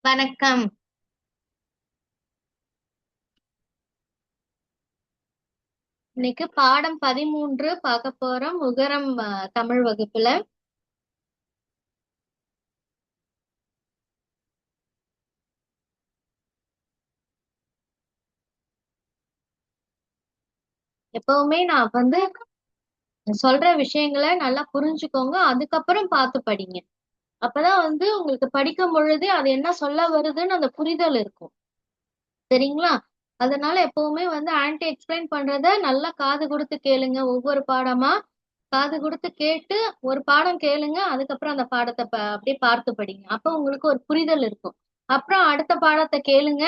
வணக்கம். இன்னைக்கு பாடம் 13 பார்க்க போறோம். உகரம் தமிழ் வகுப்புல. எப்பவுமே நான் சொல்ற விஷயங்களை நல்லா புரிஞ்சுக்கோங்க. அதுக்கப்புறம் பார்த்து படிங்க. அப்பதான் உங்களுக்கு படிக்கும் பொழுது அது என்ன சொல்ல வருதுன்னு அந்த புரிதல் இருக்கும். சரிங்களா? அதனால எப்பவுமே ஆன்டி எக்ஸ்பிளைன் பண்றத நல்லா காது கொடுத்து கேளுங்க. ஒவ்வொரு பாடமா காது கொடுத்து கேட்டு ஒரு பாடம் கேளுங்க. அதுக்கப்புறம் அந்த பாடத்தை அப்படியே பார்த்து படிங்க. அப்ப உங்களுக்கு ஒரு புரிதல் இருக்கும். அப்புறம் அடுத்த பாடத்தை கேளுங்க.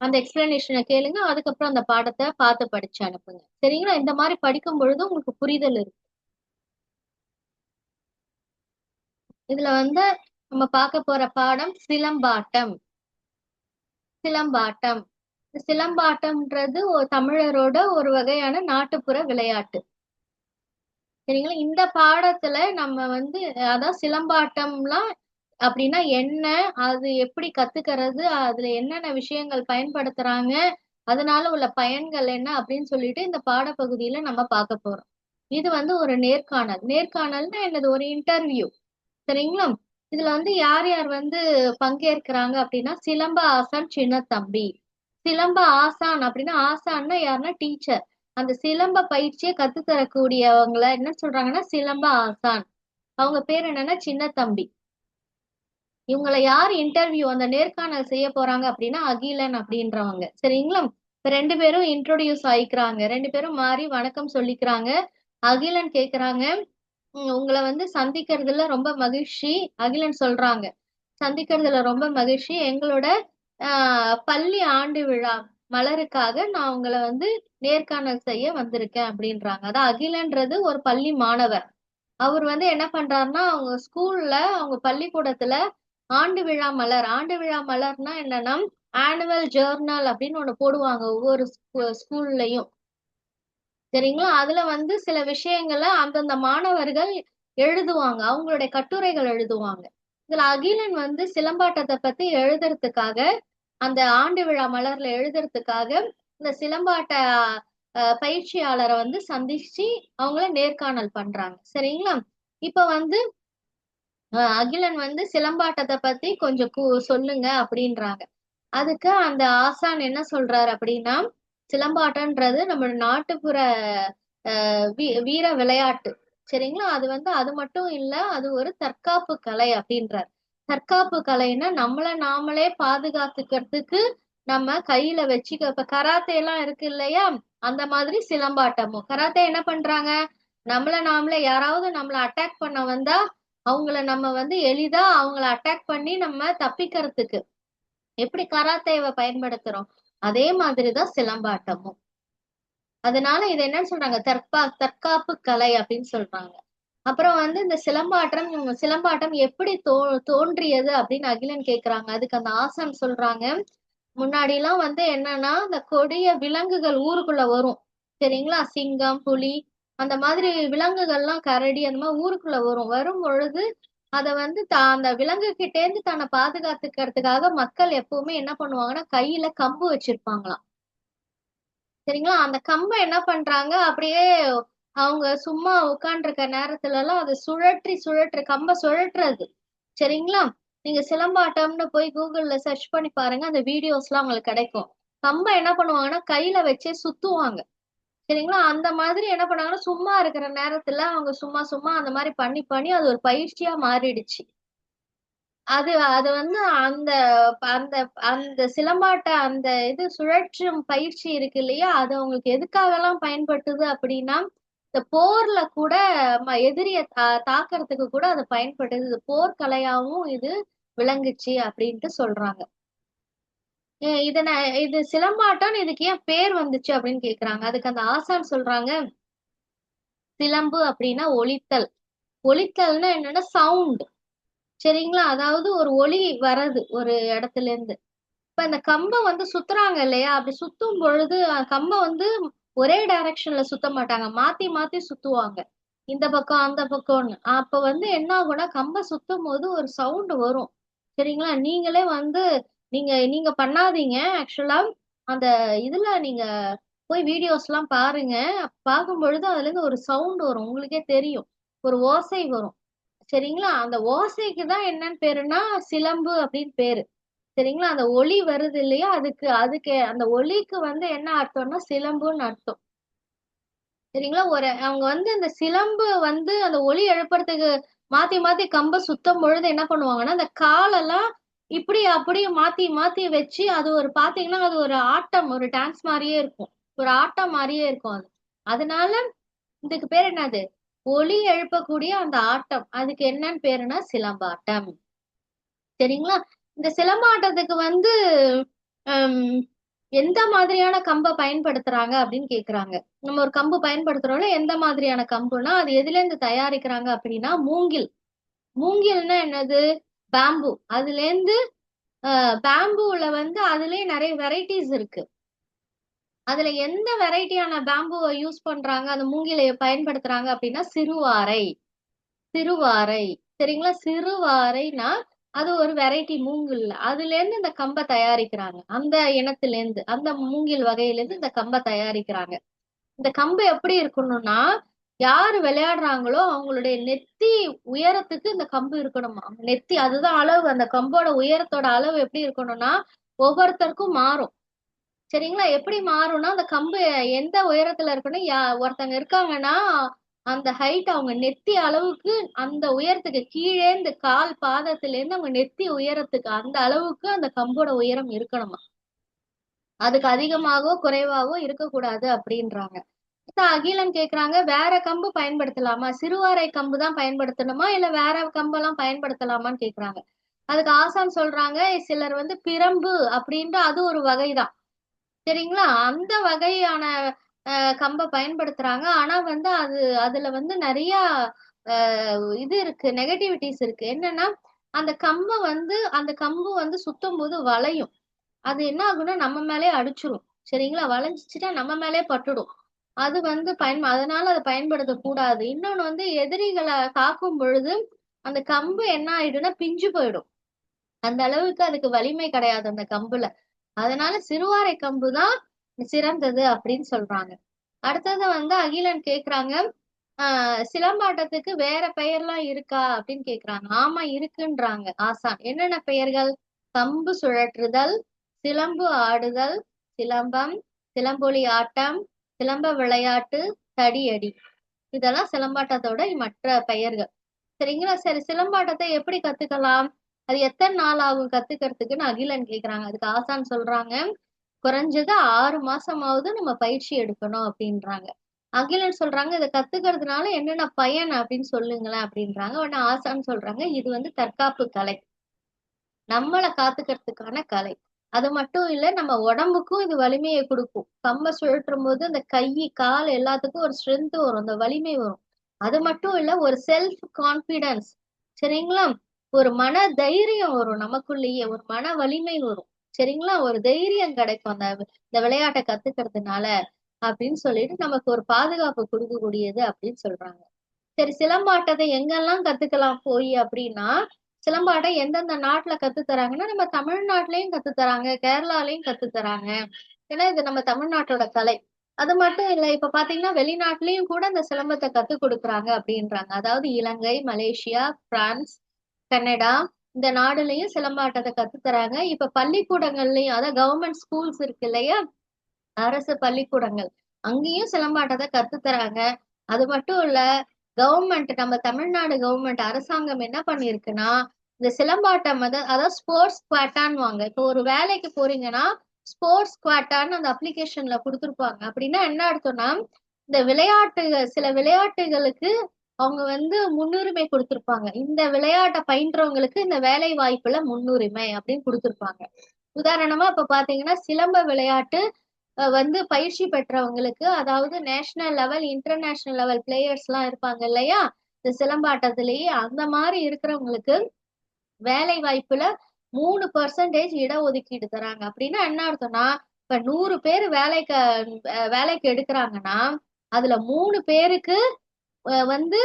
அந்த எக்ஸ்பிளனேஷனை கேளுங்க. அதுக்கப்புறம் அந்த பாடத்தை பார்த்து படிச்சு அனுப்புங்க. சரிங்களா? இந்த மாதிரி படிக்கும் பொழுது உங்களுக்கு புரிதல் இருக்கும். இதுல நம்ம பார்க்க போற பாடம் சிலம்பாட்டம். சிலம்பாட்டம். சிலம்பாட்டம்ன்றது ஒரு தமிழரோட ஒரு வகையான நாட்டுப்புற விளையாட்டு. சரிங்களா? இந்த பாடத்துல நம்ம அதான் சிலம்பாட்டம்லாம் அப்படின்னா என்ன, அது எப்படி கத்துக்கிறது, அதுல என்னென்ன விஷயங்கள் பயன்படுத்துறாங்க, அதனால உள்ள பயன்கள் என்ன அப்படின்னு சொல்லிட்டு இந்த பாடப்பகுதியில நம்ம பார்க்க போறோம். இது ஒரு நேர்காணல். நேர்காணல்னா என்னது? ஒரு இன்டர்வியூ. சரிங்களா? இதுல யார் யார் பங்கேற்கிறாங்க அப்படின்னா, சிலம்ப ஆசான் சின்னத்தம்பி. சிலம்ப ஆசான் அப்படின்னா, ஆசான்னா யாருன்னா டீச்சர். அந்த சிலம்ப பயிற்சியை கத்து தரக்கூடியவங்கள என்ன சொல்றாங்கன்னா சிலம்ப ஆசான். அவங்க பேர் என்னன்னா சின்னத்தம்பி. இவங்களை யார் இன்டர்வியூ அந்த நேர்காணல் செய்ய போறாங்க அப்படின்னா அகிலன் அப்படின்றவங்க. சரிங்களா? இப்ப ரெண்டு பேரும் இன்ட்ரோடியூஸ் ஆயிக்கிறாங்க. ரெண்டு பேரும் மாறி வணக்கம் சொல்லிக்கிறாங்க. அகிலன் கேக்குறாங்க, உங்களை சந்திக்கிறதுல ரொம்ப மகிழ்ச்சி. அகிலன் சொல்றாங்க, சந்திக்கிறதுல ரொம்ப மகிழ்ச்சி. எங்களோட பள்ளி ஆண்டு விழா மலருக்காக நான் உங்களை நேர்காணல் செய்ய வந்திருக்கேன் அப்படின்றாங்க. அதான் அகிலன்றது ஒரு பள்ளி மாணவர். அவர் என்ன பண்றாருன்னா, அவங்க ஸ்கூல்ல அவங்க பள்ளிக்கூடத்துல ஆண்டு விழா மலர். ஆண்டு விழா மலர்னா என்னன்னா, ஆனுவல் ஜேர்னல் அப்படின்னு ஒண்ணு போடுவாங்க ஒவ்வொரு ஸ்கூல்லயும். சரிங்களா? அதுல சில விஷயங்களை அந்தந்த மாணவர்கள் எழுதுவாங்க. அவங்களுடைய கட்டுரைகள் எழுதுவாங்க. இதுல அகிலன் சிலம்பாட்டத்தை பத்தி எழுதுறதுக்காக, அந்த ஆண்டு விழா மலர்ல எழுதுறதுக்காக இந்த சிலம்பாட்ட பயிற்சியாளரை சந்திச்சு அவங்கள நேர்காணல் பண்றாங்க. சரிங்களா? இப்ப அகிலன் சிலம்பாட்டத்தை பத்தி கொஞ்சம் சொல்லுங்க அப்படின்றாங்க. அதுக்கு அந்த ஆசான் என்ன சொல்றாரு அப்படின்னா, சிலம்பாட்டம்ன்றது நம்ம நாட்டுப்புற வீர விளையாட்டு. சரிங்களா? அது அது மட்டும் இல்ல, அது ஒரு தற்காப்பு கலை அப்படின்றார். தற்காப்பு கலைன்னா நம்மள நாமளே பாதுகாத்துக்கிறதுக்கு நம்ம கையில வச்சுக்க. இப்ப கராத்தே எல்லாம் இருக்கு இல்லையா? அந்த மாதிரி சிலம்பாட்டமும். கராத்தே என்ன பண்றாங்க? நம்மள நாமளே யாராவது நம்மள அட்டாக் பண்ண வந்தா அவங்கள நம்ம எளிதா அவங்கள அட்டாக் பண்ணி நம்ம தப்பிக்கிறதுக்கு எப்படி கராத்தேவை பயன்படுத்துறோம், அதே மாதிரிதான் சிலம்பாட்டமும். அதனால இது என்னன்னு சொல்றாங்க, தற்காப்பு கலை அப்படின்னு சொல்றாங்க. அப்புறம் இந்த சிலம்பாட்டம் எப்படி தோன்றியது அப்படின்னு அகிலன் கேக்குறாங்க. அதுக்கு அந்த ஆசான் சொல்றாங்க, முன்னாடி எல்லாம் என்னன்னா இந்த கொடிய விலங்குகள் ஊருக்குள்ள வரும். சரிங்களா? சிங்கம், புலி, அந்த மாதிரி விலங்குகள்லாம், கரடி, அந்த மாதிரி ஊருக்குள்ள வரும் பொழுது அத அந்த விலங்கு கிட்டே இருந்து தன்னை பாதுகாத்துக்கிறதுக்காக மக்கள் எப்பவுமே என்ன பண்ணுவாங்கன்னா கையில கம்பு வச்சிருப்பாங்களாம். சரிங்களா? அந்த கம்பை என்ன பண்றாங்க, அப்படியே அவங்க சும்மா உட்கார்ந்துருக்க நேரத்துல எல்லாம் அதை சுழற்றி சுழற்றி கம்பை சுழற்றுறது. சரிங்களா? நீங்க சிலம்பாட்டம்னு போய் கூகுள்ல சர்ச் பண்ணி பாருங்க, அந்த வீடியோஸ் எல்லாம் உங்களுக்கு கிடைக்கும். கம்பை என்ன பண்ணுவாங்கன்னா கையில வச்சே சுத்துவாங்க. சரிங்களா? அந்த மாதிரி என்ன பண்ணாங்கன்னா சும்மா இருக்கிற நேரத்துல அவங்க சும்மா சும்மா அந்த மாதிரி பண்ணி பண்ணி அது ஒரு பயிற்சியா மாறிடுச்சு. அது அது அந்த அந்த அந்த சிலம்பாட்ட அந்த இது சுழற்றும் பயிற்சி இருக்கு இல்லையா? அது அவங்களுக்கு எதுக்காகலாம் பயன்பட்டுது அப்படின்னா, இந்த போர்ல கூட எதிரிய தாக்குறதுக்கு கூட அது பயன்படுது. இது போர்க்கலையாவும் இது விளங்குச்சு அப்படின்ட்டு சொல்றாங்க. இது சிலம்பாட்டம், இதுக்கு ஏன் பேர் வந்துச்சு அப்படின்னு கேக்குறாங்க. அதுக்கு அந்த ஆசான் சொல்றாங்க, சிலம்பு அப்படின்னா ஒலித்தல். ஒலித்தல்னா என்னன்னா சவுண்ட். சரிங்களா? அதாவது ஒரு ஒலி வர்றது ஒரு இடத்துல இருந்து. இப்ப இந்த கம்பம் சுத்துறாங்க இல்லையா? அப்படி சுத்தும் பொழுது கம்பம் ஒரே டைரக்ஷன்ல சுத்த மாட்டாங்க. மாத்தி மாத்தி சுத்துவாங்க. இந்த பக்கம் அந்த பக்கம்னு. அப்ப என்ன ஆகும்னா கம்பம் சுத்தும் போது ஒரு சவுண்ட் வரும். சரிங்களா? நீங்களே வந்து நீங்க நீங்க பண்ணாதீங்க. ஆக்சுவலா அந்த இதுல நீங்க போய் வீடியோஸ்லாம் பாருங்க. பார்க்கும்பொழுது அதுலேருந்து ஒரு சவுண்ட் வரும். உங்களுக்கே தெரியும். ஒரு ஓசை வரும். சரிங்களா? அந்த ஓசைக்கு தான் என்னன்னு பேருன்னா, சிலம்பு அப்படின்னு பேரு. சரிங்களா? அந்த ஒலி வருது இல்லையா? அதுக்கு அதுக்கு அந்த ஒலிக்கு வந்து என்ன அர்த்தம்னா, சிலம்புன்னு அர்த்தம். சரிங்களா? அவங்க வந்து அந்த சிலம்பு வந்து அந்த ஒலி எழுப்புறதுக்கு மாத்தி மாத்தி கம்ப சுத்தும் பொழுது என்ன பண்ணுவாங்கன்னா, அந்த காலெல்லாம் இப்படி அப்படி மாத்தி மாத்தி வச்சு அது ஒரு பாத்தீங்கன்னா, அது ஒரு ஆட்டம், ஒரு டான்ஸ் மாரியே இருக்கும். ஒரு ஆட்டம் மாரியே இருக்கும் அது. அதனால இதுக்கு பேர் என்னது? ஒலி எழுப்பக்கூடிய அந்த ஆட்டம். அதுக்கு என்னன்னு பேருனா சிலம்பாட்டம். சரிங்களா? இந்த சிலம்பாட்டத்துக்கு வந்து ஹம், எந்த மாதிரியான கம்ப பயன்படுத்துறாங்க அப்படின்னு கேக்குறாங்க. நம்ம ஒரு கம்பு பயன்படுத்துறோம்ல, எந்த மாதிரியான கம்புனா அது எதுல இருந்து தயாரிக்கிறாங்க அப்படின்னா மூங்கில். மூங்கில்னா என்னது? பேம்பு. அதுல இருந்து பேம்புல வந்து அதுலயே நிறைய வெரைட்டிஸ் இருக்கு. அதுல எந்த வெரைட்டியான பேம்புவை யூஸ் பண்றாங்க, அந்த மூங்கிலைய பயன்படுத்துறாங்க அப்படின்னா சிறுவாரை. சிறுவாரை. சரிங்களா? சிறுவாரைனா அது ஒரு வெரைட்டி மூங்கில். அதுல இருந்து இந்த கம்ப தயாரிக்கிறாங்க. அந்த இனத்துல இருந்து, அந்த மூங்கில் வகையில இருந்து இந்த கம்ப தயாரிக்கிறாங்க. இந்த கம்பு எப்படி இருக்கணும்னா, யாரு விளையாடுறாங்களோ அவங்களுடைய நெத்தி உயரத்துக்கு இந்த கம்பு இருக்கணுமா. நெத்தி அதுதான் அளவு. அந்த கம்போட உயரத்தோட அளவு எப்படி இருக்கணும்னா ஒவ்வொருத்தருக்கும் மாறும். சரிங்களா? எப்படி மாறும்னா அந்த கம்பு எந்த உயரத்துல இருக்குன்னு ஒருத்தங்க இருக்காங்கன்னா அந்த ஹைட் அவங்க நெத்தி அளவுக்கு, அந்த உயரத்துக்கு கீழே இந்த கால் பாதத்துல இருந்து அவங்க நெத்தி உயரத்துக்கு அந்த அளவுக்கு அந்த கம்போட உயரம் இருக்கணுமா. அதுக்கு அதிகமாகவோ குறைவாகவோ இருக்கக்கூடாது அப்படின்றாங்க. அகிலன் கேக்குறாங்க, வேற கம்பு பயன்படுத்தலாமா? சிறுவாரை கம்பு தான் பயன்படுத்தணுமா இல்ல வேற கம்பெல்லாம் பயன்படுத்தலாமான்னு கேக்குறாங்க. அதுக்கு ஆசான் சொல்றாங்க, சிலர் வந்து பிரம்பு அப்படின்ற அது ஒரு வகைதான். சரிங்களா? அந்த வகையான கம்ப பயன்படுத்துறாங்க. ஆனா வந்து அதுல வந்து நிறைய இது இருக்கு, நெகட்டிவிட்டிஸ் இருக்கு. என்னன்னா அந்த கம்பு வந்து சுத்தும் போது வளையும். அது என்ன ஆகும்னா நம்ம மேலயே அடிச்சிரும். சரிங்களா? வளைஞ்சிச்சுன்னா நம்ம மேலயே பட்டுடும். அது வந்து அதனால அதை பயன்படுத்தக் கூடாது. இன்னொன்னு வந்து எதிரிகளை தாக்கும் பொழுது அந்த கம்பு என்ன ஆயிடும்னா பிஞ்சு போயிடும். அந்த அளவுக்கு அதுக்கு வலிமை கிடையாது அந்த கம்புல. அதனால சிறுவாரை கம்பு தான் சிறந்தது அப்படின்னு சொல்றாங்க. அடுத்தது வந்து அகிலன் கேக்குறாங்க, சிலம்பாட்டத்துக்கு வேற பெயர்லாம் இருக்கா அப்படின்னு கேக்குறாங்க. ஆமா இருக்குன்றாங்க ஆசான். என்னென்ன பெயர்கள்? கம்பு சுழற்றுதல், சிலம்பு ஆடுதல், சிலம்பம், சிலம்பொலி ஆட்டம், சிலம்ப விளையாட்டு, தடியடி. இதெல்லாம் சிலம்பாட்டத்தோட மற்ற பெயர்கள். சரிங்களா? சரி, சிலம்பாட்டத்தை எப்படி கத்துக்கலாம்? அது எத்தனை நாள் ஆகும் கத்துக்கிறதுக்குன்னு அகிலன் கேக்குறாங்க. அதுக்கு ஆசான் சொல்றாங்க, குறைஞ்சது 6 மாசமாவது நம்ம பயிற்சி எடுக்கணும் அப்படின்றாங்க. அகிலன் சொல்றாங்க, இதை கத்துக்கிறதுனால என்னென்ன பயன் அப்படின்னு சொல்லுங்களேன் அப்படின்றாங்க. உடனே ஆசான் சொல்றாங்க, இது வந்து தற்காப்பு கலை. நம்மளை காத்துக்கிறதுக்கான கலை. அது மட்டும் இல்ல, நம்ம உடம்புக்கும் இது வலிமையை கொடுக்கும். கம்ப சுழற்றும் போது அந்த கை கால் எல்லாத்துக்கும் ஒரு ஸ்ட்ரென்த் வரும், அந்த வலிமை வரும். அது மட்டும் இல்ல, ஒரு செல்ஃப் கான்பிடன்ஸ். சரிங்களா? ஒரு மன தைரியம் வரும், நமக்குள்ளேயே ஒரு மன வலிமை வரும். சரிங்களா? ஒரு தைரியம் கிடைக்கும் இந்த விளையாட்டை கத்துக்கிறதுனால அப்படின்னு சொல்லிட்டு நமக்கு ஒரு பாதுகாப்பு கொடுக்கக்கூடியது அப்படின்னு சொல்றாங்க. சரி, சிலம்பாட்டத்தை எங்கெல்லாம் கத்துக்கலாம் போய் அப்படின்னா, சிலம்பாட்டம் எந்தெந்த நாட்டுல கத்து தராங்கன்னா நம்ம தமிழ்நாட்டிலயும் கத்து தராங்க, கேரளாலயும் கத்து தராங்க. ஏன்னா இது நம்ம தமிழ்நாட்டோட கலை. அது மட்டும் இல்ல, இப்ப பாத்தீங்கன்னா வெளிநாட்டுலயும் கூட இந்த சிலம்பத்தை கத்து கொடுக்குறாங்க அப்படின்றாங்க. அதாவது இலங்கை, மலேசியா, பிரான்ஸ், கனடா, இந்த நாடுலயும் சிலம்பாட்டத்தை கத்து தராங்க. இப்ப பள்ளிக்கூடங்கள்லயும், அதாவது கவர்மெண்ட் ஸ்கூல்ஸ் இருக்கு இல்லையா, அரசு பள்ளிக்கூடங்கள், அங்கேயும் சிலம்பாட்டத்தை கத்து தராங்க. அது மட்டும் இல்ல, கவர்மெண்ட், நம்ம தமிழ்நாடு கவர்மெண்ட் அரசாங்கம் என்ன பண்ணிருக்குன்னா இந்த சிலம்பாட்டம் அதாவது ஸ்போர்ட்ஸ் குவாட்டான்னு இப்போ ஒரு வேலைக்கு போறீங்கன்னா ஸ்போர்ட்ஸ் குவாட்டான்னு அந்த அப்ளிகேஷன்ல கொடுத்துருப்பாங்க. அப்படின்னா என்ன அர்த்தம்னா, இந்த விளையாட்டுகள், சில விளையாட்டுகளுக்கு அவங்க வந்து முன்னுரிமை கொடுத்திருப்பாங்க. இந்த விளையாட்டை பயின்றவங்களுக்கு இந்த வேலை வாய்ப்புல முன்னுரிமை அப்படின்னு கொடுத்திருப்பாங்க. உதாரணமா இப்ப பாத்தீங்கன்னா சிலம்ப விளையாட்டு வந்து பயிற்சி பெற்றவங்களுக்கு, அதாவது national level, international level players எல்லாம் இருப்பாங்க இல்லையா, இந்த சிலம்பாட்டத்திலேயே அந்த மாதிரி இருக்கிறவங்களுக்கு வேலை வாய்ப்புல 3% இடஒதுக்கீடு தராங்க. அப்படின்னா என்ன அர்த்தம்னா, இப்ப 100 பேர் வேலைக்கு எடுக்கிறாங்கன்னா அதுல 3 பேருக்கு வந்து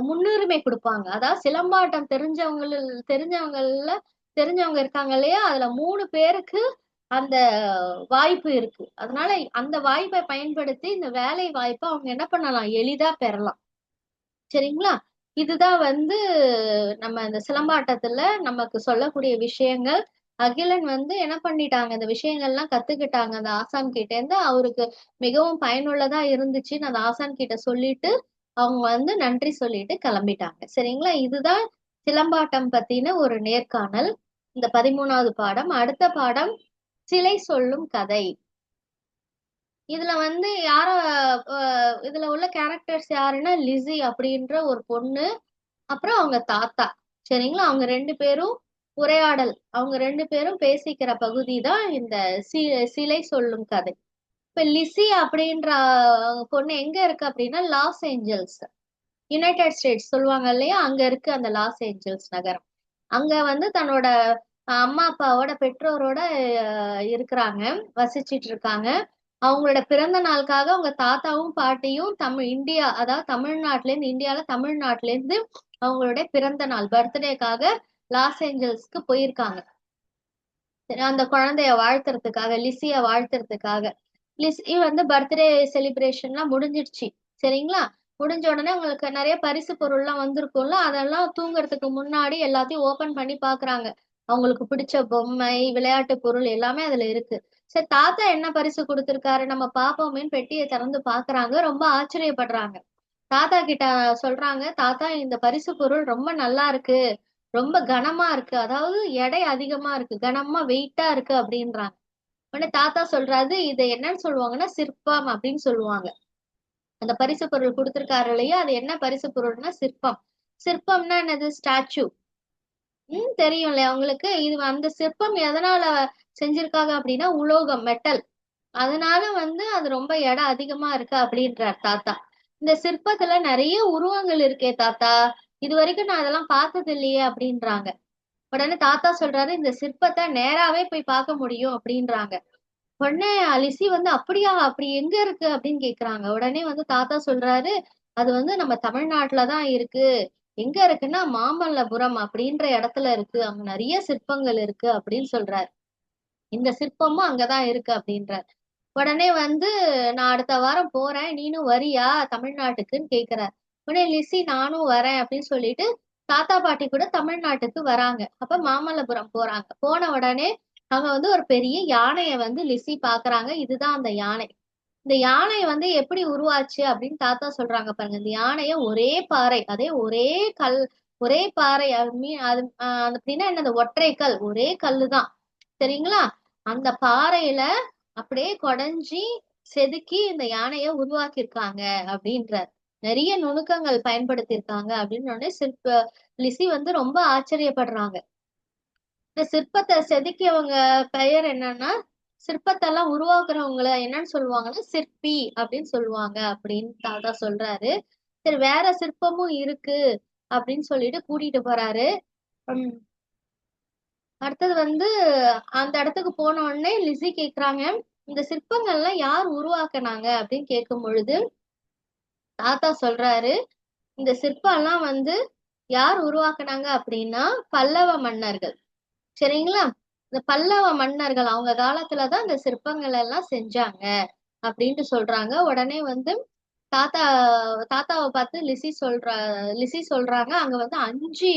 முன்னுரிமை கொடுப்பாங்க. அதாவது சிலம்பாட்டம் தெரிஞ்சவங்கள்ல தெரிஞ்சவங்க இருக்காங்க இல்லையா, அதுல 3 பேருக்கு அந்த வாய்ப்பு இருக்கு. அதனால அந்த வாய்ப்பை பயன்படுத்தி இந்த வேலை வாய்ப்பை அவங்க என்ன பண்ணலாம், எளிதா பெறலாம். சரிங்களா? இதுதான் வந்து நம்ம இந்த சிலம்பாட்டத்துல நமக்கு சொல்லக்கூடிய விஷயங்கள். அகிலன் வந்து என்ன பண்ணிட்டாங்க, இந்த விஷயங்கள்லாம் கத்துக்கிட்டாங்க அந்த ஆசான் கிட்ட இருந்து. அவருக்கு மிகவும் பயனுள்ளதா இருந்துச்சுன்னு அந்த ஆசான் கிட்ட சொல்லிட்டு அவங்க வந்து நன்றி சொல்லிட்டு கிளம்பிட்டாங்க. சரிங்களா? இதுதான் சிலம்பாட்டம் பத்தின ஒரு நேர்காணல். இந்த 13வது பாடம். அடுத்த பாடம் சிலை சொல்லும் கதை. இதுல வந்து யார இதுல உள்ள கேரக்டர்ஸ் யாருன்னா லிஸி அப்படின்ற ஒரு பொண்ணு, அப்புறம் அவங்க தாத்தா. சரிங்களா? அவங்க 2 பேரும் உரையாடல். அவங்க 2 பேரும் பேசிக்கிற பகுதி தான் இந்த சி சிலை சொல்லும் கதை. இப்ப லிஸி அப்படின்ற பொண்ணு எங்க இருக்கு அப்படின்னா லாஸ் ஏஞ்சல்ஸ், யுனைடெட் ஸ்டேட்ஸ் சொல்லுவாங்க இல்லையா, அங்க இருக்கு அந்த லாஸ் ஏஞ்சல்ஸ் நகரம். அங்க வந்து தன்னோட அம்மா அப்பாவோட பெற்றோரோட இருக்கிறாங்க, வசிச்சிட்டு இருக்காங்க. அவங்களோட பிறந்த நாளுக்காக அவங்க தாத்தாவும் பாட்டியும் இந்தியா, அதாவது தமிழ்நாட்டுல இருந்து, இந்தியால தமிழ்நாட்டுல இருந்து அவங்களுடைய பிறந்த நாள் பர்த்டேக்காக லாஸ் ஏஞ்சல்ஸ்க்கு போயிருக்காங்க. அந்த குழந்தைய வாழ்த்துறதுக்காக, லிசிய வாழ்த்துறதுக்காக. லிஸி வந்து பர்த்டே செலிப்ரேஷன்லாம் முடிஞ்சிடுச்சு. சரிங்களா? முடிஞ்ச உடனே உங்களுக்கு நிறைய பரிசு பொருள்லாம் வந்திருக்கும்ல, அதெல்லாம் தூங்குறதுக்கு முன்னாடி எல்லாத்தையும் ஓபன் பண்ணி பாக்குறாங்க. அவங்களுக்கு பிடிச்ச பொம்மை, விளையாட்டு பொருள் எல்லாமே அதுல இருக்கு. சரி, தாத்தா என்ன பரிசு கொடுத்திருக்காரு நம்ம பாப்போமேன்னு பெட்டியை திறந்து பாக்குறாங்க. ரொம்ப ஆச்சரியப்படுறாங்க. தாத்தா கிட்ட சொல்றாங்க, தாத்தா இந்த பரிசு பொருள் ரொம்ப நல்லா இருக்கு, ரொம்ப கனமா இருக்கு, அதாவது எடை அதிகமா இருக்கு, கனமா வெயிட்டா இருக்கு அப்படின்றாங்க. உடனே தாத்தா சொல்றாரு, இதை என்னன்னு சொல்லுவாங்கன்னா சிற்பம் அப்படின்னு சொல்லுவாங்க. அந்த பரிசு பொருள் கொடுத்திருக்காரு இல்லையா, அது என்ன பரிசு பொருள்னா சிற்பம். சிற்பம்னா என்னது, ஸ்டாச்சு. தெரியும் இல்லையா உங்களுக்கு. இது அந்த சிற்பம் எதனால செஞ்சிருக்காங்க அப்படின்னா உலோகம், மெட்டல். அதனால வந்து அது ரொம்ப எடை அதிகமா இருக்கு அப்படின்றார் தாத்தா. இந்த சிற்பத்துல நிறைய உருவங்கள் இருக்கே தாத்தா, இது வரைக்கும் நான் அதெல்லாம் பார்த்தது இல்லையே அப்படின்றாங்க. உடனே தாத்தா சொல்றாரு, இந்த சிற்பத்தை நேராவே போய் பார்க்க முடியும் அப்படின்றாங்க. உடனே லிஸி வந்து அப்படியா, அப்படி எங்க இருக்கு அப்படின்னு கேக்குறாங்க. உடனே வந்து தாத்தா சொல்றாரு, அது வந்து நம்ம தமிழ்நாட்டுலதான் இருக்கு. எங்க இருக்குன்னா மாமல்லபுரம் அப்படின்ற இடத்துல இருக்கு, அங்க நிறைய சிற்பங்கள் இருக்கு அப்படின்னு சொல்றாரு. இந்த சிற்பமும் அங்கதான் இருக்கு அப்படின்றார். உடனே வந்து நான் அடுத்த வாரம் போறேன், நீனும் வரியா தமிழ்நாட்டுக்குன்னு கேக்குறார். உடனே லிஸி நானும் வரேன் அப்படின்னு சொல்லிட்டு தாத்தா பாட்டி கூட தமிழ்நாட்டுக்கு வராங்க. அப்ப மாமல்லபுரம் போறாங்க. போன உடனே அங்க வந்து ஒரு பெரிய யானைய வந்து லிஸி பாக்குறாங்க. இதுதான் அந்த யானை. இந்த யானை வந்து எப்படி உருவாச்சு அப்படின்னு தாத்தா சொல்றாங்க பாருங்க. இந்த யானைய ஒரே பாறை, அதே ஒரே கல், ஒரே பாறை, அது அது அது அப்படின்னா என்னது, ஒற்றை கல், ஒரே கல்லுதான். சரிங்களா? அந்த பாறையில அப்படியே கொடைஞ்சி செதுக்கி இந்த யானைய உருவாக்கியிருக்காங்க அப்படின்றார். நிறைய நுணுக்கங்கள் பயன்படுத்தியிருக்காங்க அப்படின்னு உடனே லிஸி வந்து ரொம்ப ஆச்சரியப்படுறாங்க. இந்த சிற்பத்தை செதுக்கியவங்க பெயர் என்னன்னா, சிற்பத்தை எல்லாம் உருவாக்குறவங்கள என்னன்னு சொல்லுவாங்கன்னா சிற்பி அப்படின்னு சொல்லுவாங்க அப்படின்னு தாத்தா சொல்றாரு. சரி, வேற சிற்பமும் இருக்கு அப்படின்னு சொல்லிட்டு கூட்டிட்டு போறாரு. உம் அடுத்தது வந்து அந்த இடத்துக்கு போன உடனே லிஸி கேக்குறாங்க, இந்த சிற்பங்கள்லாம் யார் உருவாக்குனாங்க அப்படின்னு கேட்கும் பொழுது தாத்தா சொல்றாரு, இந்த சிற்பம் எல்லாம் வந்து யார் உருவாக்குனாங்க அப்படின்னா பல்லவ மன்னர்கள். சரிங்களா? இந்த பல்லவ மன்னர்கள் அவங்க காலத்துலதான் இந்த சிற்பங்கள் எல்லாம் செஞ்சாங்க அப்படின்ட்டு சொல்றாங்க. உடனே வந்து தாத்தா தாத்தாவை பார்த்து லிஸி சொல்றாங்க, அங்க வந்து 5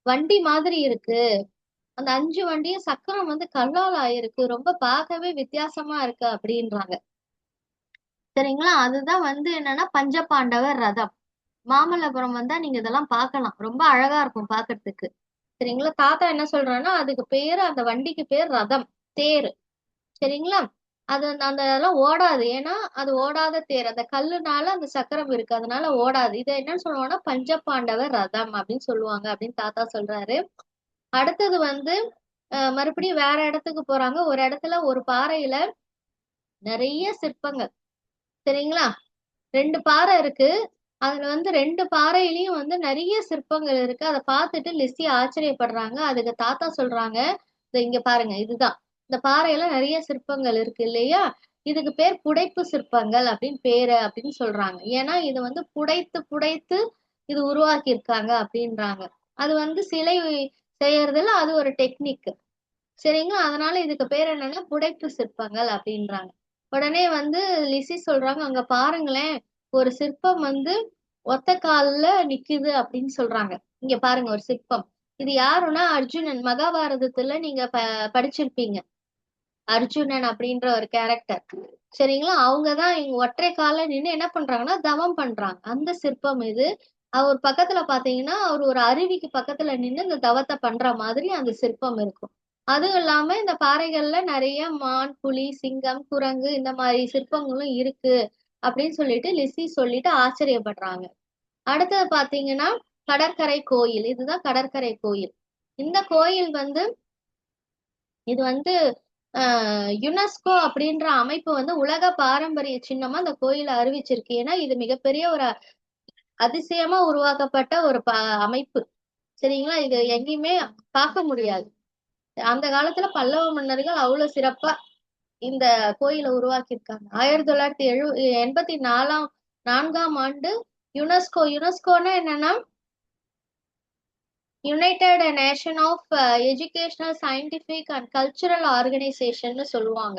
வண்டி மாதிரி இருக்கு. அந்த 5 வண்டியும் சக்கரம் வந்து கல்லால் ஆயிருக்கு, ரொம்ப பார்க்கவே வித்தியாசமா இருக்கு அப்படின்றாங்க. சரிங்களா? அதுதான் வந்து என்னன்னா பஞ்சபாண்டவர் ரதம். மாமல்லபுரம் வந்தா நீங்க இதெல்லாம் பார்க்கலாம், ரொம்ப அழகா இருக்கும் பார்க்கிறதுக்கு. சரிங்களா? தாத்தா என்ன சொல்றான்னா அதுக்கு பேரு, அந்த வண்டிக்கு பேர் ரதம், தேர். சரிங்களா? அது அந்த இதெல்லாம் ஓடாது, ஏன்னா அது ஓடாத தேர், அந்த கல்லுனால அந்த சக்கரம் இருக்கு, அதனால ஓடாது. இதை என்னன்னு சொல்லுவாங்கன்னா பஞ்சபாண்டவர் ரதம் அப்படின்னு சொல்லுவாங்க அப்படின்னு தாத்தா சொல்றாரு. அடுத்தது வந்து மறுபடியும் வேற இடத்துக்கு போறாங்க. ஒரு இடத்துல ஒரு பாறையில நிறைய சிற்பங்கள். சரிங்களா? 2 பாறை இருக்கு. அதுல வந்து 2 பாறையிலயும் வந்து நிறைய சிற்பங்கள் இருக்கு. அதை பார்த்துட்டு லிஸி ஆச்சரியப்படுறாங்க. அதுக்கு தாத்தா சொல்றாங்க, இங்க பாருங்க, இதுதான் இந்த பாறையில நிறைய சிற்பங்கள் இருக்கு இல்லையா, இதுக்கு பேர் புடைப்பு சிற்பங்கள் அப்படின்னு பேரு அப்படின்னு சொல்றாங்க. ஏன்னா இது வந்து புடைத்து புடைத்து இது உருவாக்கி இருக்காங்க அப்படின்றாங்க. அது வந்து செய்யறதுல அது ஒரு டெக்னிக். சரிங்களா, அதனால இதுக்கு பேர் என்னன்னா புடைப்பு சிற்பங்கள் அப்படின்றாங்க. உடனே வந்து லிசி சொல்றாங்க, அங்க பாருங்களேன், ஒரு சிற்பம் வந்து ஒத்த கால்ல நிக்குது அப்படின்னு சொல்றாங்க. இங்க பாருங்க ஒரு சிற்பம். இது யாருன்னா அர்ஜுனன். மகாபாரதத்துல நீங்க படிச்சிருப்பீங்க. அர்ஜுனன் அப்படின்ற ஒரு கேரக்டர். சரிங்களா, அவங்கதான் இங்க ஒற்றை கால நின்னு என்ன பண்றாங்கன்னா தவம் பண்றாங்க. அந்த சிற்பம் இது. அவர் பக்கத்துல பாத்தீங்கன்னா அவர் ஒரு அருவிக்கு பக்கத்துல நின்னு இந்த தவத்தை பண்ற மாதிரி அந்த சிற்பம் இருக்கும். அதுவும் இல்லாம இந்த பாறைகள்ல நிறைய மான், புலி, சிங்கம், குரங்கு இந்த மாதிரி சிற்பங்களும் இருக்கு அப்படின்னு சொல்லிட்டு லிசி சொல்லிட்டு ஆச்சரியப்படுறாங்க. அடுத்தது பாத்தீங்கன்னா கடற்கரை கோயில். இதுதான் கடற்கரை கோயில். இந்த கோயில் வந்து இது வந்து யுனெஸ்கோ அப்படின்ற அமைப்பு வந்து உலக பாரம்பரிய சின்னமா அந்த கோயிலை அறிவிச்சிருக்கு. ஏன்னா இது மிகப்பெரிய ஒரு அதிசயமா உருவாக்கப்பட்ட ஒரு அமைப்பு. சரிங்களா, இது எங்கேயுமே பார்க்க முடியாது. அந்த காலத்துல பல்லவ மன்னர்கள் அவ்வளவு சிறப்பா இந்த கோயிலை உருவாக்கியிருக்காங்க. 1984ஆம் ஆண்டு யுனெஸ்கோ. யுனெஸ்கோன்னா என்னன்னா united nation of educational scientific and cultural organisation சொல்லுவாங்க.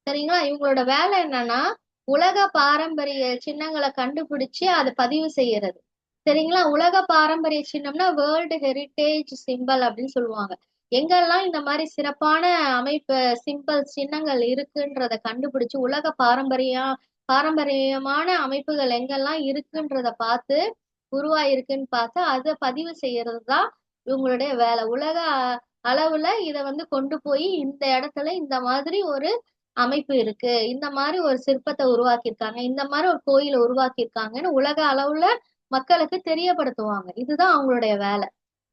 சரிங்களா, இவங்களோட வேலை என்னன்னா உலக பாரம்பரிய சின்னங்களை கண்டுபிடிச்சு அதை பதிவு செய்யறது. சரிங்களா, உலக பாரம்பரிய சின்னம்னா வேர்ல்டு ஹெரிட்டேஜ் சிம்பல் அப்படின்னு சொல்லுவாங்க. எங்கெல்லாம் இந்த மாதிரி சிறப்பான அமைப்பு சிம்பல் சின்னங்கள் இருக்குன்றத கண்டுபிடிச்சு உலக பாரம்பரியமான அமைப்புகள் எங்கெல்லாம் இருக்குன்றத பார்த்து உருவாயிருக்குன்னு பார்த்து அதை பதிவு செய்யறது தான் இவங்களுடைய வேலை. உலக அளவுல இதை வந்து கொண்டு போய் இந்த இடத்துல இந்த மாதிரி ஒரு அமைப்பு இருக்கு, இந்த மாதிரி ஒரு சிற்பத்தை உருவாக்கியிருக்காங்க, இந்த மாதிரி ஒரு கோயிலை உருவாக்கியிருக்காங்கன்னு உலக அளவுல மக்களுக்கு தெரியப்படுத்துவாங்க. இதுதான் அவங்களுடைய வேலை.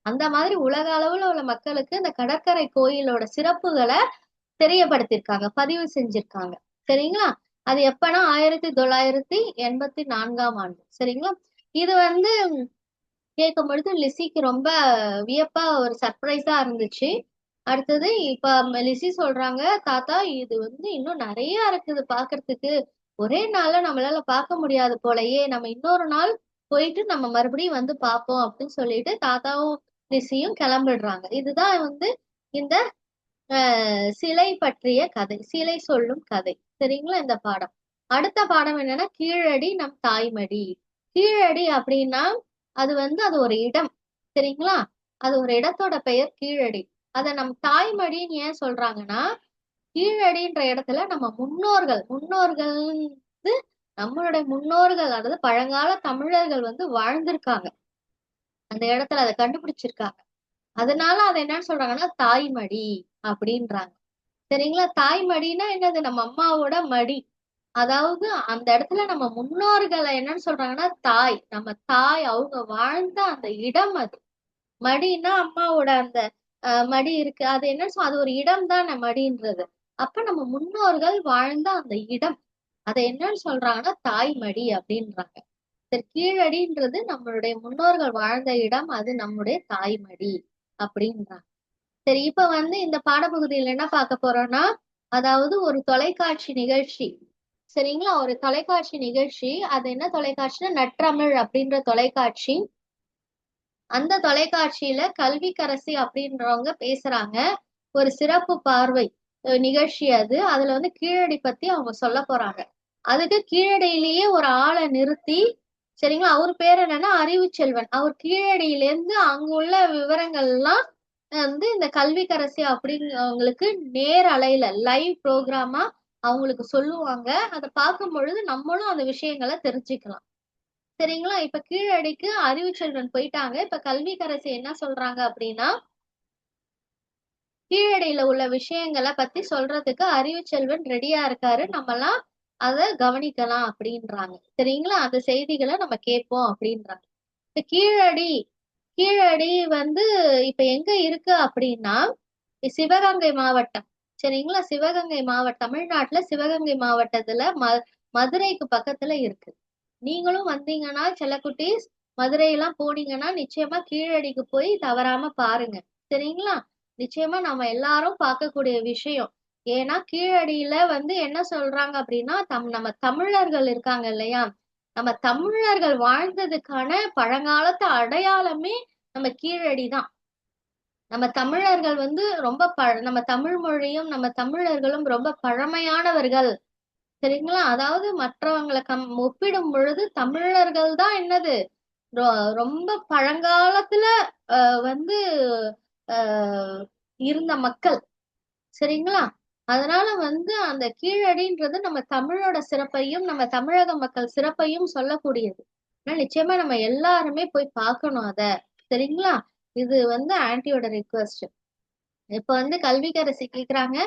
அந்த மாதிரி உலக அளவுல உள்ள மக்களுக்கு இந்த கடற்கரை கோயிலோட சிறப்புகளை தெரியப்படுத்திருக்காங்க, பதிவு செஞ்சிருக்காங்க. சரிங்களா, அது எப்பன்னா 1984ஆம் ஆண்டு. சரிங்களா, இது வந்து கேட்கும் பொழுது லிசிக்கு ரொம்ப வியப்பா ஒரு சர்ப்ரைஸா இருந்துச்சு. அடுத்தது இப்ப லிசி சொல்றாங்க, தாத்தா இது வந்து இன்னும் நிறைய இருக்குது பாக்குறதுக்கு, ஒரே நாள்ல நம்மளால பார்க்க முடியாது போலயே, நம்ம இன்னொரு நாள் போயிட்டு நம்ம மறுபடியும் வந்து பார்ப்போம் அப்படின்னு சொல்லிட்டு தாத்தாவும் லிசியும் கிளம்பிடுறாங்க. இதுதான் வந்து இந்த சிலை பற்றிய கதை, சிலை சொல்லும் கதை. சரிங்களா, இந்த பாடம். அடுத்த பாடம் என்னன்னா கீழடி நம் தாய்மடி. கீழடி அப்படின்னா அது வந்து அது ஒரு இடம். சரிங்களா, அது ஒரு இடத்தோட பெயர் கீழடி. அத நம் தாய்மடின்னு ஏன் சொல்றாங்கன்னா கீழடின்ற இடத்துல நம்ம முன்னோர்கள் முன்னோர்கள் வந்து நம்மளுடைய முன்னோர்கள், அதாவது பழங்கால தமிழர்கள் வந்து வாழ்ந்திருக்காங்க அந்த இடத்துல, அதை கண்டுபிடிச்சிருக்காங்க. அதனால அதை என்னன்னு சொல்றாங்கன்னா தாய்மடி அப்படின்றாங்க. சரிங்களா, தாய்மடினா என்னது, நம்ம அம்மாவோட மடி. அதாவது அந்த இடத்துல நம்ம முன்னோர்களை என்னன்னு சொல்றாங்கன்னா தாய், நம்ம தாய் அவங்க வாழ்ந்த அந்த இடம் அது. மடின்னா அம்மாவோட அந்த மடி இருக்கு, அது என்ன அது ஒரு இடம் தான் மடின்றது. அப்ப நம்ம முன்னோர்கள் வாழ்ந்த அந்த இடம், அதை என்னன்னு சொல்றாங்கன்னா தாய்மடி அப்படின்றாங்க. சரி, கீழடின்றது நம்மளுடைய முன்னோர்கள் வாழ்ந்த இடம், அது நம்முடைய தாய்மடி அப்படின்றாங்க. சரி, இப்ப வந்து இந்த பாடப்பகுதியில் என்ன பார்க்க போறோம்னா அதாவது ஒரு தொலைக்காட்சி நிகழ்ச்சி. சரிங்களா, ஒரு தொலைக்காட்சி நிகழ்ச்சி. அது என்ன தொலைக்காட்சின்னா நற்றமிழ் அப்படின்ற தொலைக்காட்சி. அந்த தொலைக்காட்சியில கல்விக்கரசி அப்படின்றவங்க பேசுறாங்க. ஒரு சிறப்பு பார்வை நிகழ்ச்சி அது. அதுல வந்து கீழடி பத்தி அவங்க சொல்ல போறாங்க. அதுக்கு கீழடியிலேயே ஒரு ஆளை நிறுத்தி, சரிங்களா, அவர் பேர் என்னன்னா அறிவுச்செல்வன். அவர் கீழடியில இருந்து அங்க உள்ள விவரங்கள் எல்லாம் வந்து இந்த கல்விக்கரசி அப்படிங்கிறவங்களுக்கு நேர் அலையில லைவ் ப்ரோக்ராமா அவங்களுக்கு சொல்லுவாங்க. அதை பார்க்கும் பொழுது நம்மளும் அந்த விஷயங்களை தெரிஞ்சுக்கலாம். சரிங்களா, இப்ப கீழடிக்கு அறிவுச்செல்வன் போயிட்டாங்க. இப்ப கல்விக்கரசி என்ன சொல்றாங்க அப்படின்னா கீழடியில உள்ள விஷயங்களை பத்தி சொல்றதுக்கு அறிவுச்செல்வன் ரெடியா இருக்காரு, நம்மலாம் அதை கவனிக்கலாம் அப்படின்றாங்க. சரிங்களா, அந்த செய்திகளை நம்ம கேட்போம் அப்படின்றாங்க. இப்ப கீழடி கீழடி வந்து இப்ப எங்க இருக்கு அப்படின்னா சிவகங்கை மாவட்டம். சரிங்களா, சிவகங்கை மாவட்டம் தமிழ்நாட்டுல சிவகங்கை மாவட்டத்துல மதுரைக்கு பக்கத்துல இருக்கு. நீங்களும் வந்தீங்கன்னா செல்லக்குட்டீஸ், மதுரை எல்லாம் போனீங்கன்னா நிச்சயமா கீழடிக்கு போய் தவறாம பாருங்க. சரிங்களா, நிச்சயமா நம்ம எல்லாரும் பார்க்கக்கூடிய விஷயம். ஏன்னா கீழடியில வந்து என்ன சொல்றாங்க அப்படின்னா நம்ம தமிழர்கள் இருக்காங்க இல்லையா, நம்ம தமிழர்கள் வாழ்ந்ததுக்கான பழங்காலத்து அடையாளமே நம்ம கீழடி தான். நம்ம தமிழர்கள் வந்து ரொம்ப நம்ம தமிழ் மொழியும் நம்ம தமிழர்களும் ரொம்ப பழமையானவர்கள். சரிங்களா? அதாவது மற்றவங்களை ஒப்பிடும் பொழுது தமிழர்கள் தான் என்னது ரொம்ப பழங்காலத்துல வந்து அஹ் இருந்த மக்கள். சரிங்களா? அதனால வந்து அந்த கீழடின்றது நம்ம தமிழோட சிறப்பையும் நம்ம தமிழக மக்கள் சிறப்பையும் சொல்லக்கூடியது. ஆனா நிச்சயமா நம்ம எல்லாருமே போய் பார்க்கணும் அத. சரிங்களா? இது வந்து ஆன்ட்டியோட ரிக்வெஸ்ட். இப்ப வந்து கல்விக்கரசி கேக்குறாங்க,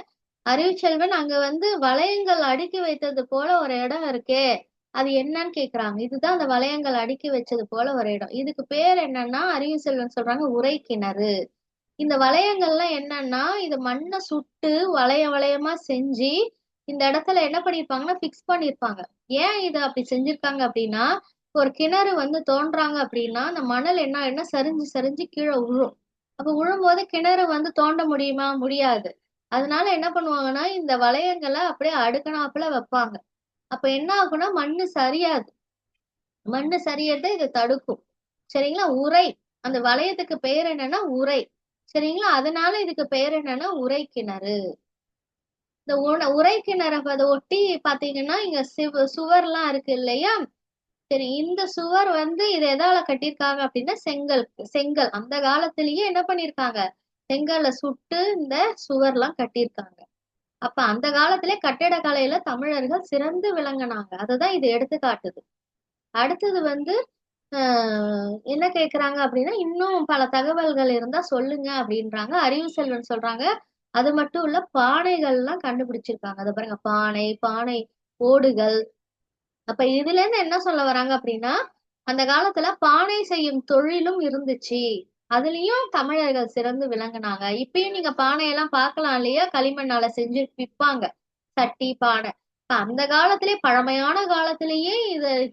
அறிவுச்செல்வன் அங்க வந்து வளையங்கள் அடுக்கி வைத்தது போல ஒரு இடம் இருக்கே, அது என்னன்னு கேக்குறாங்க. இதுதான் அந்த வளையங்கள் அடுக்கி வச்சது போல ஒரு இடம். இதுக்கு பேர் என்னன்னா அறிவுச்செல்வன் சொல்றாங்க உரை கிணறு. இந்த வளையங்கள்லாம் என்னன்னா இது மண்ணை சுட்டு வளைய வளையமா செஞ்சு இந்த இடத்துல என்ன பண்ணிருப்பாங்கன்னா பிக்ஸ் பண்ணிருப்பாங்க. ஏன் இதை அப்படி செஞ்சிருக்காங்க அப்படின்னா, ஒரு கிணறு வந்து தோன்றாங்க அப்படின்னா அந்த மணல் என்ன என்ன சரிஞ்சு சரிஞ்சு கீழே விழும். அப்ப விழும்போது கிணறு வந்து தோண்ட முடியுமா? முடியாது. அதனால என்ன பண்ணுவாங்கன்னா இந்த வளையங்களை அப்படியே அடுக்கனாப்புல வைப்பாங்க. அப்ப என்ன ஆகும்னா மண்ணு சரியாது. மண்ணு சரியறதை இது தடுக்கும். சரிங்களா? உரை. அந்த வளையத்துக்கு பெயர் என்னன்னா உரை. சரிங்களா? அதனால இதுக்கு பெயர் என்னன்னா உரை கிணறு. இந்த உரை கிணறை அதை ஒட்டி பாத்தீங்கன்னா இங்க சுவர்லாம் இருக்கு இல்லையா? சரி, இந்த சுவர் வந்து இது எதால கட்டியிருக்காங்க அப்படின்னா செங்கல். செங்கல் அந்த காலத்திலேயே என்ன பண்ணிருக்காங்க, செங்கல்ல சுட்டு இந்த சுவர்லாம் கட்டியிருக்காங்க. அப்ப அந்த காலத்திலே கட்டிடக்கலையில தமிழர்கள் சிறந்து விளங்குனாங்க. அததான் இது எடுத்து காட்டுது. அடுத்தது வந்து என்ன கேக்குறாங்க அப்படின்னா இன்னும் பல தகவல்கள் இருந்தா சொல்லுங்க அப்படின்றாங்க. அறிவு செல்வன் சொல்றாங்க அது மட்டும் இல்ல பானைகள்லாம் கண்டுபிடிச்சிருக்காங்க. அதை பாருங்க, பானை, பானை ஓடுகள். அப்ப இதுல இருந்து என்ன சொல்ல வராங்க அப்படின்னா அந்த காலத்துல பானை செய்யும் தொழிலும் இருந்துச்சு. அதுலயும் தமிழர்கள் சிறந்து விளங்குனாங்க. இப்பயும் நீங்க பானையெல்லாம் பார்க்கலாம் இல்லையா? களிமண்ணால செஞ்சு விற்பாங்க. சட்டி, பானை. அந்த காலத்திலே பழமையான காலத்திலேயே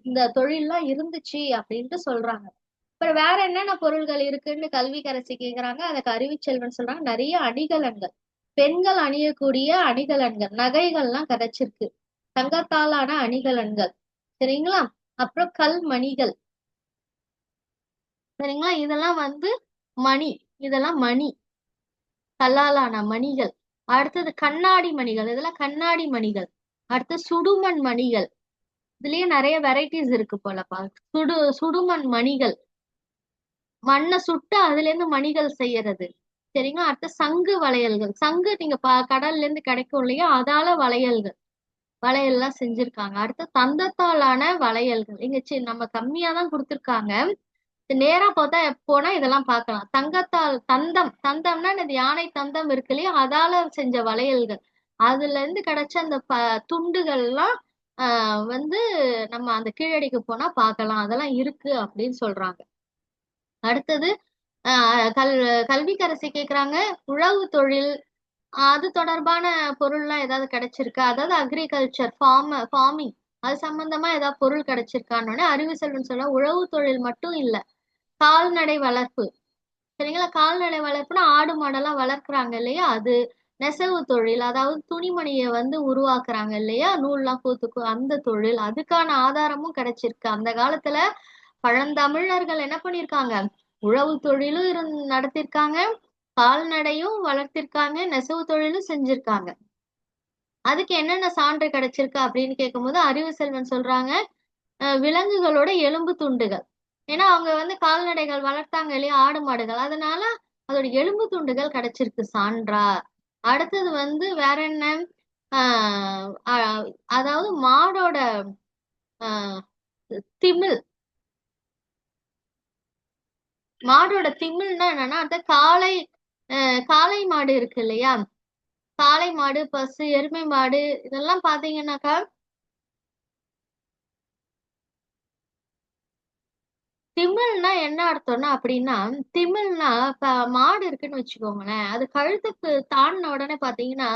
இந்த தொழில்லாம் இருந்துச்சு அப்படின்ட்டு சொல்றாங்க. அப்புறம் வேற என்னென்ன பொருள்கள் இருக்குன்னு கல்விக்கரசி கேக்குறாங்க. அதுக்கு அறிவுச்செல்வன் சொல்றாங்க நிறைய அணிகலன்கள், பெண்கள் அணியக்கூடிய அணிகலன்கள், நகைகள்லாம் கிடைச்சிருக்கு. தங்கத்தாலான அணிகலன்கள். சரிங்களா? அப்புறம் கல்மணிகள். சரிங்களா? இதெல்லாம் வந்து மணி. இதெல்லாம் மணி, கல்லாலான மணிகள். அடுத்தது கண்ணாடி மணிகள். இதெல்லாம் கண்ணாடி மணிகள். அடுத்து சுடுமண் மணிகள். இதுலயே நிறைய வெரைட்டிஸ் இருக்கு போலப்பா. சுடுமண் மணிகள். மண்ணை சுட்டு அதுல இருந்து மணிகள் செய்யறது. சரிங்களா? அடுத்து சங்கு வளையல்கள். சங்கு நீங்க கடல்ல இருந்து கிடைக்கும் இல்லையா? அதால வளையல்கள், வளையல்லாம் செஞ்சிருக்காங்க. அடுத்து தந்தத்தாலான வளையல்கள். இங்க நம்ம கம்மியா தான் கொடுத்திருக்காங்க. நேரா பார்த்தா போனா இதெல்லாம் பார்க்கலாம். தங்கத்தால் தந்தம். தந்தம்னா இந்த யானை தந்தம் இருக்கு இல்லையா? அதால செஞ்ச வளையல்கள். அதுல இருந்து கிடைச்ச அந்த துண்டுகள்லாம் வந்து நம்ம அந்த கீழடிக்கு போனா பார்க்கலாம். அதெல்லாம் இருக்கு அப்படின்னு சொல்றாங்க. அடுத்தது கல் கல்விக்கரசி கேக்குறாங்க உழவு தொழில் அது தொடர்பான பொருள்லாம் ஏதாவது கிடைச்சிருக்கா? அதாவது அக்ரிகல்ச்சர், ஃபார்மிங் அது சம்பந்தமா ஏதாவது பொருள் கிடைச்சிருக்கான்னு அறிவு செல்வன் சொல்ல உழவு தொழில் மட்டும் இல்ல, கால்நடை வளர்ப்பு. சரிங்களா? கால்நடை வளர்ப்புனா ஆடு மாடெல்லாம் வளர்க்குறாங்க இல்லையா? அது நெசவு தொழில், அதாவது துணிமணியை வந்து உருவாக்குறாங்க இல்லையா? நூல்லாம் கோத்துக்கும் அந்த தொழில், அதுக்கான ஆதாரமும் கிடைச்சிருக்கு. அந்த காலத்துல பழந்தமிழர்கள் என்ன பண்ணிருக்காங்க, உழவு தொழிலும் நடத்திருக்காங்க, கால்நடையும் வளர்த்திருக்காங்க, நெசவு தொழிலும் செஞ்சிருக்காங்க. அதுக்கு என்னென்ன சான்று கிடைச்சிருக்கு அப்படின்னு கேட்கும்போது அறிவு செல்வன் சொல்றாங்க விலங்குகளோட எலும்பு துண்டுகள். ஏன்னா அவங்க வந்து கால்நடைகள் வளர்த்தாங்க இல்லையா? ஆடு மாடுகள். அதனால அதோட எலும்பு துண்டுகள் கிடைச்சிருக்கு சான்றா. அடுத்தது வந்து வேற என்ன, அதாவது மாடோட ஆஹ் திமில். மாடோட திமில்னா என்னன்னா அந்த காளை மாடு இருக்கு இல்லையா? காளை மாடு, பசு, எருமை மாடு இதெல்லாம் பாத்தீங்கன்னாக்கா திமில்னா என்ன அர்த்தம்னா அப்படின்னா, திமில்னா இப்ப மாடு இருக்குன்னு வச்சுக்கோங்களேன். அது கழுத்துக்கு தாண்டின உடனே பாத்தீங்கன்னா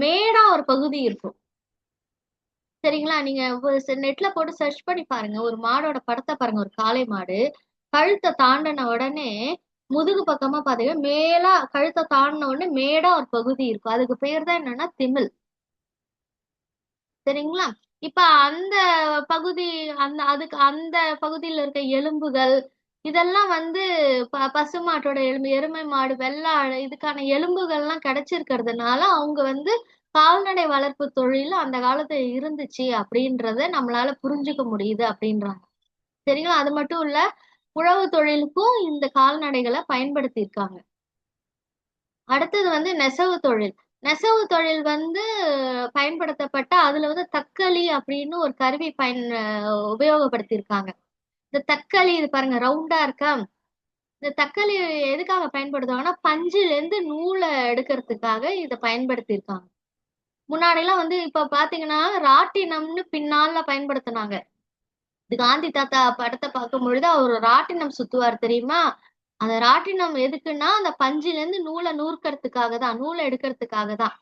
மேடா ஒரு பகுதி இருக்கும். சரிங்களா? நீங்க நெட்ல போட்டு சர்ச் பண்ணி பாருங்க. ஒரு மாடோட படத்தை பாருங்க. ஒரு காளை மாடு கழுத்தை தாண்டின உடனே முதுகு பக்கமா பாத்தீங்கன்னா மேலா கழுத்தை தாண்டின உடனே மேடா ஒரு பகுதி இருக்கும். அதுக்கு பேர் தான் என்னன்னா திமில். சரிங்களா? இப்ப அந்த பகுதி, அந்த பகுதியில இருக்க எலும்புகள் இதெல்லாம் வந்து பசுமாட்டோட எலும்பு, எருமை மாடு, வெள்ளாடு இதுக்கான எலும்புகள்லாம் கிடைச்சிருக்கிறதுனால அவங்க வந்து கால்நடை வளர்ப்பு தொழில் அந்த காலத்துல இருந்துச்சு அப்படின்றத நம்மளால புரிஞ்சுக்க முடியுது அப்படின்றாங்க. சரிங்களா? அது மட்டும் இல்ல, உழவு தொழிலுக்கும் இந்த கால்நடைகளை பயன்படுத்தி இருக்காங்க. அடுத்தது வந்து நெசவு தொழில். நெசவு தொழில் வந்து பயன்படுத்தப்பட்ட அதுல வந்து தக்களி அப்படின்னு ஒரு கருவி உபயோகப்படுத்தியிருக்காங்க. இந்த தக்களி இது பாருங்க ரவுண்டா இருக்கா. இந்த தக்களி எதுக்காக பயன்படுத்துவாங்கன்னா பஞ்சுல இருந்து நூலை எடுக்கிறதுக்காக இதை பயன்படுத்தியிருக்காங்க. முன்னாடி எல்லாம் வந்து இப்ப பாத்தீங்கன்னா ராட்டினம்னு பின்னால பயன்படுத்தினாங்க. இது காந்தி தாத்தா படத்தை பார்க்கும் பொழுது அவர் ராட்டினம் சுத்துவார் தெரியுமா? அந்த ராட்டினம் எதுக்குன்னா அந்த பஞ்சுல இருந்து நூலை நூற்கிறதுக்காக தான், நூலை எடுக்கிறதுக்காக தான்.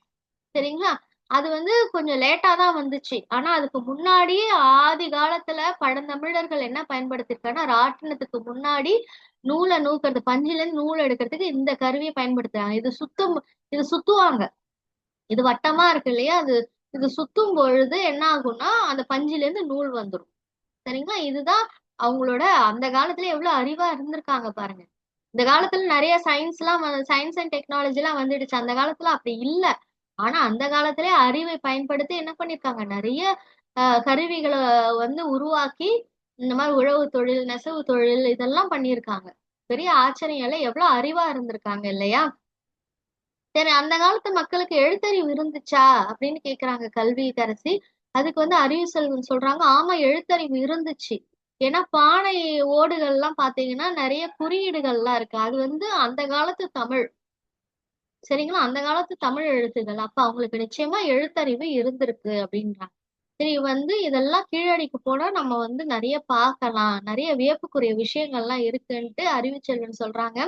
சரிங்களா? அது வந்து கொஞ்சம் லேட்டா தான் வந்துச்சு. ஆனா அதுக்கு முன்னாடியே ஆதி காலத்துல பழந்தமிழர்கள் என்ன பயன்படுத்திருக்காங்கன்னா ராட்டினத்துக்கு முன்னாடி நூலை நூக்கிறது, பஞ்சுல இருந்து நூல் எடுக்கிறதுக்கு இந்த கருவியை பயன்படுத்துறாங்க. இது சுத்துவாங்க. இது வட்டமா இருக்கு இல்லையா? இது சுத்தும் பொழுது என்ன ஆகும்னா அந்த பஞ்சுல இருந்து நூல் வந்துடும். சரிங்களா? இதுதான் அவங்களோட அந்த காலத்துல எவ்வளவு அறிவா இருந்திருக்காங்க பாருங்க. இந்த காலத்துல நிறைய சயின்ஸ் அண்ட் டெக்னாலஜி எல்லாம் வந்துடுச்சு. அந்த காலத்துல அப்படி இல்ல. ஆனா அந்த காலத்திலே அறிவை பயன்படுத்தி என்ன பண்ணிருக்காங்க, நிறைய கருவிகளை வந்து உருவாக்கி இந்த மாதிரி உழவு தொழில், நெசவு தொழில் இதெல்லாம் பண்ணியிருக்காங்க. பெரிய ஆச்சரியம் இல்லை, எவ்வளவு அறிவா இருந்திருக்காங்க இல்லையா? சரி, அந்த காலத்து மக்களுக்கு எழுத்தறிவு இருந்துச்சா அப்படின்னு கேக்குறாங்க கல்விக்கரசி. அதுக்கு வந்து அறிவு செல்வன் சொல்றாங்க, ஆமா எழுத்தறிவு இருந்துச்சு. ஏன்னா பானை ஓடுகள் எல்லாம் பாத்தீங்கன்னா நிறைய குறியீடுகள்லாம் இருக்கு. அது வந்து அந்த காலத்து தமிழ். சரிங்களா? அந்த காலத்து தமிழ் எழுத்துகள். அப்ப அவங்களுக்கு நிச்சயமா எழுத்தறிவு இருந்திருக்கு அப்படின்றாங்க. சரி, வந்து இதெல்லாம் கீழடிக்கு போனா நம்ம வந்து நிறைய பார்க்கலாம், நிறைய வியப்புக்குரிய விஷயங்கள்லாம் இருக்குன்ட்டு அறிவுச்செல்வன் சொல்றாங்க.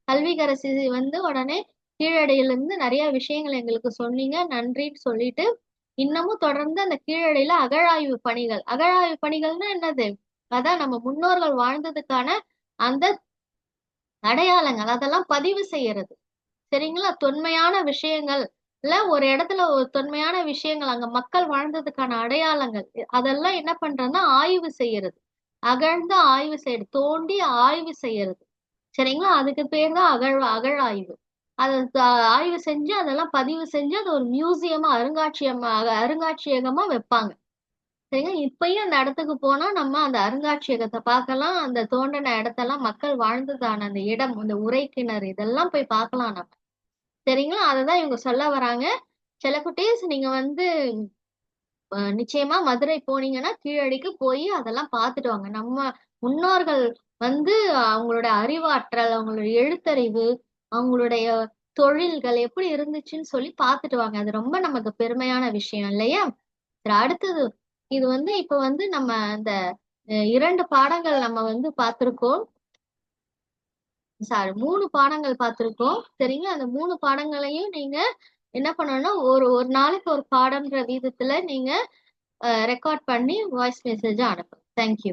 கல்விக்கரசி வந்து உடனே கீழடியிலிருந்து நிறைய விஷயங்கள் எங்களுக்கு சொன்னீங்க, நன்றின்னு சொல்லிட்டு இன்னமும் தொடர்ந்து அந்த கீழடியில அகழாய்வு பணிகள், அகழாய்வு பணிகள்னா என்னது? அதான் நம்ம முன்னோர்கள் வாழ்ந்ததுக்கான அந்த அடையாளங்கள் அதெல்லாம் பதிவு செய்யறது. சரிங்களா? தொன்மையான விஷயங்கள் இல்ல ஒரு இடத்துல ஒரு தொன்மையான விஷயங்கள் அங்க மக்கள் வாழ்ந்ததுக்கான அடையாளங்கள் அதெல்லாம் என்ன பண்றதுன்னா ஆய்வு செய்யறது. அகழ்ந்து ஆய்வு செய்யறது, தோண்டி ஆய்வு செய்யறது. சரிங்களா? அதுக்கு பேர் தான் அகழாய்வு. அதை ஆய்வு செஞ்சு அதெல்லாம் பதிவு செஞ்சு அது ஒரு மியூசியமா, அருங்காட்சியகமா வைப்பாங்க. சரிங்களா? இப்பயும் அந்த இடத்துக்கு போனா நம்ம அந்த அருங்காட்சியகத்தை பார்க்கலாம். அந்த தோண்டின இடத்தெல்லாம் மக்கள் வாழ்ந்ததான அந்த இடம், அந்த உரை கிணறு இதெல்லாம் போய் பார்க்கலாம் நம்ம. சரிங்களா? அததான் இவங்க சொல்ல வராங்க. செல்லக்குட்டீஸ், நீங்க வந்து நிச்சயமா மதுரை போனீங்கன்னா கீழடிக்கு போய் அதெல்லாம் பார்த்துட்டு வாங்க. நம்ம முன்னோர்கள் வந்து அவங்களோட அறிவாற்றல், அவங்களோட எழுத்தறிவு, அவங்களுடைய தொழில்கள் எப்படி இருந்துச்சுன்னு சொல்லி பார்த்துட்டு வாங்க. அது ரொம்ப நமக்கு பெருமையான விஷயம் இல்லையா? சரி, அடுத்தது இது வந்து இப்ப வந்து நம்ம இந்த 2 பாடங்கள் நம்ம வந்து பார்த்திருக்கோம். சாரி, 3 பாடங்கள் பார்த்திருக்கோம். சரிங்களா? அந்த 3 பாடங்களையும் நீங்க என்ன பண்ணணும்னா ஒரு ஒரு நாளைக்கு ஒரு பாடம்ன்ற விதத்துல நீங்க ரெக்கார்ட் பண்ணி வாய்ஸ் மெசேஜா அனுப்புங்க. தேங்க்யூ.